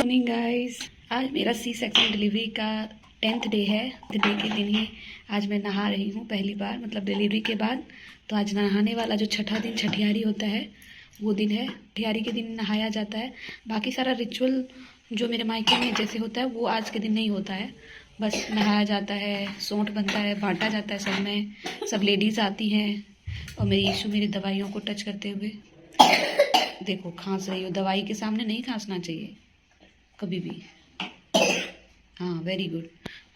Morning guys. आज मेरा C section delivery का 10th डे है। 10th डे के दिन ही आज मैं नहा रही हूँ पहली बार, मतलब डिलीवरी के बाद। तो आज नहाने वाला जो छठा दिन छठियारी होता है वो दिन है। छठियारी के दिन नहाया जाता है। बाकी सारा रिचुअल जो मेरे मायके में जैसे होता है वो आज के दिन नहीं होता है। बस नहाया जाता है, सोंठ बनता है, बांटा जाता है सब में। सब लेडीज़ आती हैं और मेरी यीशु मेरी दवाइयों को टच करते हुए, देखो खांस रही हो, दवाई के सामने नहीं खांसना चाहिए कभी भी। हाँ, वेरी गुड।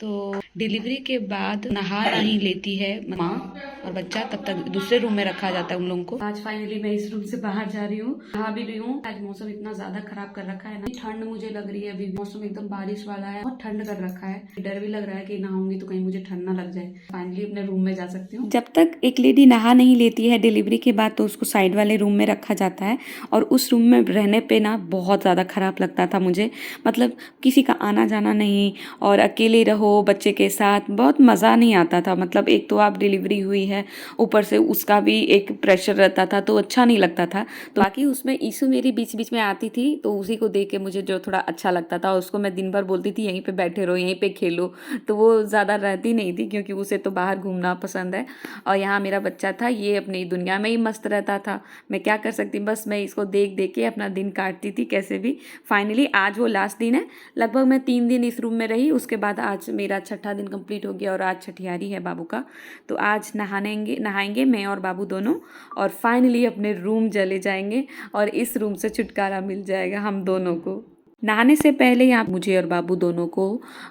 तो डिलीवरी के बाद नहा नहीं लेती है माँ और बच्चा, तब तक दूसरे रूम में रखा जाता है उन लोगों को। आज फाइनली मैं इस रूम से बाहर जा रही हूँ, नहा भी रही हूँ। आज मौसम इतना ज्यादा खराब कर रखा है ना, ठंड मुझे लग रही है। अभी मौसम एकदम बारिश वाला है, बहुत ठंड कर रखा है। डर भी लग रहा है कि नहाऊंगी तो कहीं मुझे ठंड ना लग जाए। फाइनली अपने रूम में जा सकती हूँ। जब तक एक लेडी नहा नहीं लेती है डिलीवरी के बाद तो उसको साइड वाले रूम में रखा जाता है। और उस रूम में रहने पे ना बहुत ज़्यादा ख़राब लगता था मुझे। मतलब किसी का आना जाना नहीं और अकेले रहो बच्चे के साथ, बहुत मज़ा नहीं आता था। मतलब एक तो आप डिलीवरी हुई है, ऊपर से उसका भी एक प्रेशर रहता था, तो अच्छा नहीं लगता था। तो बाकी उसमें ईशु मेरी बीच बीच में आती थी, तो उसी को देख के मुझे जो थोड़ा अच्छा लगता था। उसको मैं दिन भर बोलती थी यहीं पे बैठे रहो, यहीं पे खेलो, तो वो ज़्यादा रहती नहीं थी क्योंकि उसे तो बाहर घूमना पसंद है। और यहाँ मेरा बच्चा था, ये अपनी दुनिया में ही मस्त रहता था। मैं क्या कर सकती, बस मैं इसको देख देख के अपना दिन काटती थी कैसे भी। फाइनली आज वो लास्ट दिन है। लगभग मैं 3 दिन इस रूम में रही, उसके बाद आज मेरा छठा दिन कंप्लीट हो गया और आज छठियारी है बाबू का। तो आज नहाएंगे मैं और बाबू दोनों, और फाइनली अपने रूम चले जाएंगे और इस रूम से छुटकारा मिल जाएगा हम दोनों को। नहाने से पहले यहाँ मुझे और बाबू दोनों को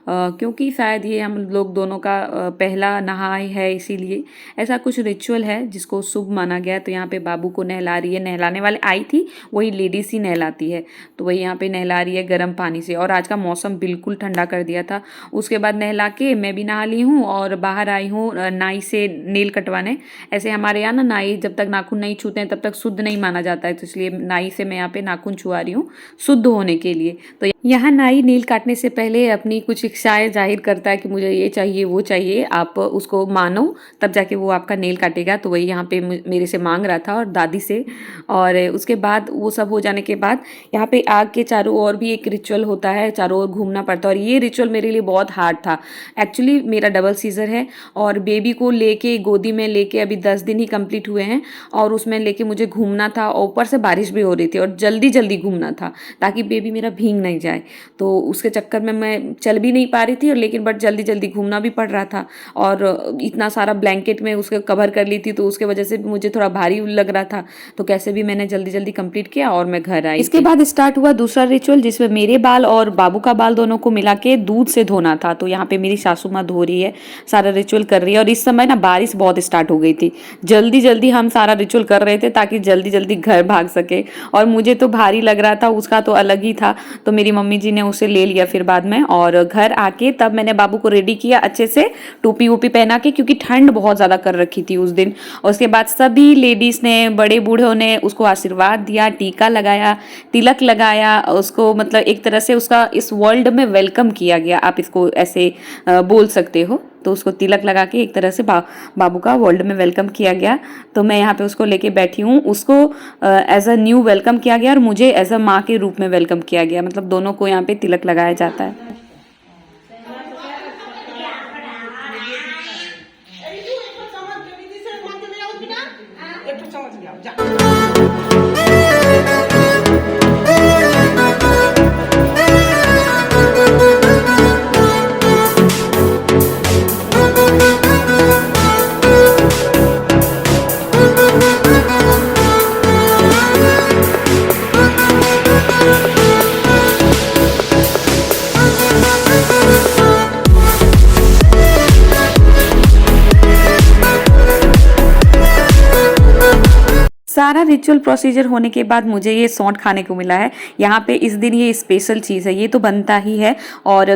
क्योंकि शायद ये हम लोग दोनों का पहला नहाए है, इसीलिए ऐसा कुछ रिचुअल है जिसको शुभ माना गया है। तो यहाँ पे बाबू को नहला रही है, नहलाने वाले आई थी वही लेडीज ही नहलाती है, तो वही यहाँ पे नहला रही है गर्म पानी से। और आज का मौसम बिल्कुल ठंडा कर दिया था। उसके बाद नहला के मैं भी नहा ली हूँ और बाहर आई हूँ नाई से नेल कटवाने। ऐसे हमारे यहाँ ना नाई जब तक नाखून नहीं छूते हैं तब तक शुद्ध नहीं माना जाता है, तो इसलिए नाई से मैं यहाँ पे नाखून छुआ रही हूँ शुद्ध होने के लिए। तो यहाँ नाई नील काटने से पहले अपनी कुछ इच्छाएं जाहिर करता है कि मुझे ये चाहिए वो चाहिए, आप उसको मानो तब जाके वो आपका नेल काटेगा। तो वही यहाँ पे मेरे से मांग रहा था और दादी से। और उसके बाद वो सब हो जाने के बाद यहाँ पे आग के चारों ओर भी एक रिचुअल होता है, चारों ओर घूमना पड़ता है। और ये रिचुअल मेरे लिए बहुत हार्ड था। एक्चुअली मेरा डबल सीजर है और बेबी को लेके गोदी में लेके अभी 10 दिन ही कंप्लीट हुए हैं, और उसमें लेके मुझे घूमना था। ऊपर से बारिश भी हो रही थी और जल्दी जल्दी घूमना था ताकि बेबी मेरा भीग नहीं जाए। तो उसके चक्कर में मैं चल भी नहीं पा रही थी, और लेकिन बट जल्दी जल्दी घूमना भी पड़ रहा था। और इतना सारा ब्लैंकेट में उसके कवर कर ली थी, तो उसके वजह से मुझे थोड़ा भारी लग रहा था। तो कैसे भी मैंने जल्दी जल्दी कंप्लीट किया और मैं घर आई। इसके बाद स्टार्ट हुआ दूसरा रिचुअल, जिसमें मेरे बाल और बाबू का बाल दोनों को मिला के दूध से धोना था। तो यहाँ पे मेरी सासू माँ धो रही है, सारा रिचुअल कर रही है। और इस समय ना बारिश बहुत स्टार्ट हो गई थी, जल्दी जल्दी हम सारा रिचुअल कर रहे थे ताकि जल्दी जल्दी घर भाग सके। और मुझे तो भारी लग रहा था, उसका तो अलग ही था। तो मेरी मम्मी जी ने उसे ले लिया फिर बाद में। और घर आके तब मैंने बाबू को रेडी किया अच्छे से, टोपी वोपी पहना के, क्योंकि ठंड बहुत ज़्यादा कर रखी थी उस दिन। और उसके बाद सभी लेडीज़ ने, बड़े बूढ़ों ने उसको आशीर्वाद दिया, टीका लगाया, तिलक लगाया उसको। मतलब एक तरह से उसका इस वर्ल्ड में वेलकम किया गया, आप इसको ऐसे बोल सकते हो। तो उसको तिलक लगा के एक तरह से बाबू का वर्ल्ड में वेलकम किया गया। तो मैं यहाँ पे उसको लेके बैठी हूँ। उसको एज अ न्यू वेलकम किया गया और मुझे एज अ माँ के रूप में वेलकम किया गया। मतलब दोनों को यहाँ पे तिलक लगाया जाता है। सारा रिचुअल प्रोसीजर होने के बाद मुझे ये सौंठ खाने को मिला है। यहाँ पे इस दिन ये स्पेशल चीज़ है, ये तो बनता ही है। और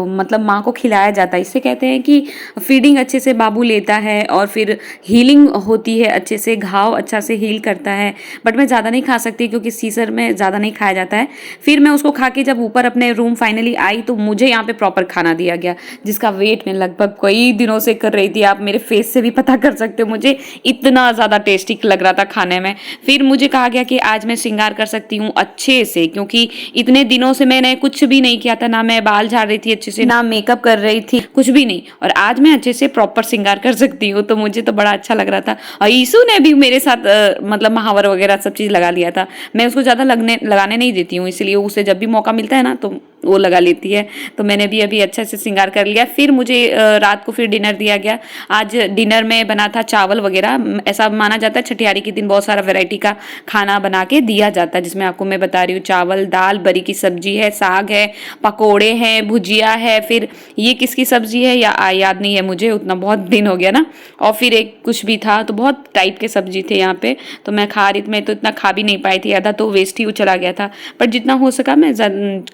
मतलब माँ को खिलाया जाता है। इससे कहते हैं कि फीडिंग अच्छे से बाबू लेता है और फिर हीलिंग होती है अच्छे से, घाव अच्छा से हील करता है। बट मैं ज़्यादा नहीं खा सकती क्योंकि सीजर में ज़्यादा नहीं खाया जाता है। फिर मैं उसको खा के जब ऊपर अपने रूम फाइनली आई तो मुझे यहाँ पे प्रॉपर खाना दिया गया, जिसका वेट मैं लगभग कई दिनों से कर रही थी। आप मेरे फेस से भी पता कर सकते हो, मुझे इतना ज़्यादा टेस्टी लग रहा था खाने में। फिर मुझे कहा गया कि आज मैं श्रृंगार कर सकती हूँ अच्छे से, क्योंकि इतने दिनों से मैंने कुछ भी नहीं किया था, ना मैं बाल झाड़ रही थी अच्छे से, ना मेकअप कर रही थी, कुछ भी नहीं, और आज मैं अच्छे से प्रॉपर श्रृंगार कर सकती हूँ। तो मुझे तो बड़ा अच्छा लग रहा था। और ईशु ने भी मेरे साथ मतलब महावर वगैरह सब चीज़ लगा लिया था। मैं उसको ज़्यादा लगाने नहीं देती हूँ, इसलिए उसे जब भी मौका मिलता है ना तो वो लगा लेती है। तो मैंने भी अभी अच्छे से श्रृंगार कर लिया। फिर मुझे रात को फिर डिनर दिया गया। आज डिनर में बना था चावल वगैरह। ऐसा माना जाता है छठियारी के दिन बहुत सारा वैरायटी का खाना बना के दिया जाता है, जिसमें आपको मैं बता रही हूँ चावल, दाल, बरी की सब्जी है, साग है, पकोड़े हैं, भुजिया है, फिर ये किसकी सब्जी है या याद नहीं है मुझे, उतना बहुत दिन हो गया ना। और फिर एक कुछ भी था, तो बहुत टाइप के सब्जी थे यहाँ पे। तो मैं खा रही थी, मैं तो इतना खा भी नहीं पाई थी, आधा तो वेस्ट ही चला गया था, पर जितना हो सका मैं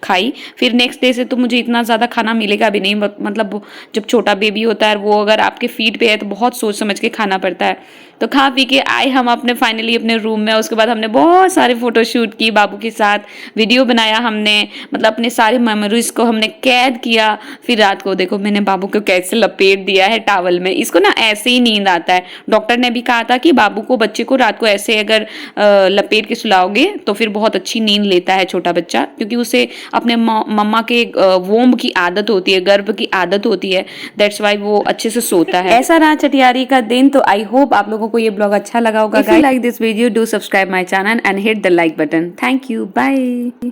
खाई। फिर नेक्स्ट डे से तो मुझे इतना ज़्यादा खाना मिलेगा भी नहीं, मतलब जब छोटा बेबी होता है वो अगर आपके फीट पे है तो बहुत सोच समझ के खाना पड़ता है। तो खा पी के आए हम अपने फाइनली अपने रूम में। उसके बाद हमने बहुत सारे फोटो शूट की बाबू के साथ, वीडियो बनाया हमने, मतलब अपने सारे मेमोरीज को हमने कैद किया। फिर रात को देखो मैंने बाबू को कैसे लपेट दिया है टॉवल में। इसको ना ऐसे ही नींद आता है। डॉक्टर ने भी कहा था कि बाबू को, बच्चे को रात को ऐसे अगर लपेट के सुलाओगे तो फिर बहुत अच्छी नींद लेता है छोटा बच्चा, क्योंकि उसे अपने मम्मा के वोम्ब की आदत होती है, गर्भ की आदत होती है, दैट्स वाई वो अच्छे से सोता है। ऐसा रहा छठियारी का दिन। तो आई होप आप लोगों को ये ब्लॉग अच्छा लगा होगा। If you like this video, do subscribe my channel and hit the like button. Thank you. Bye.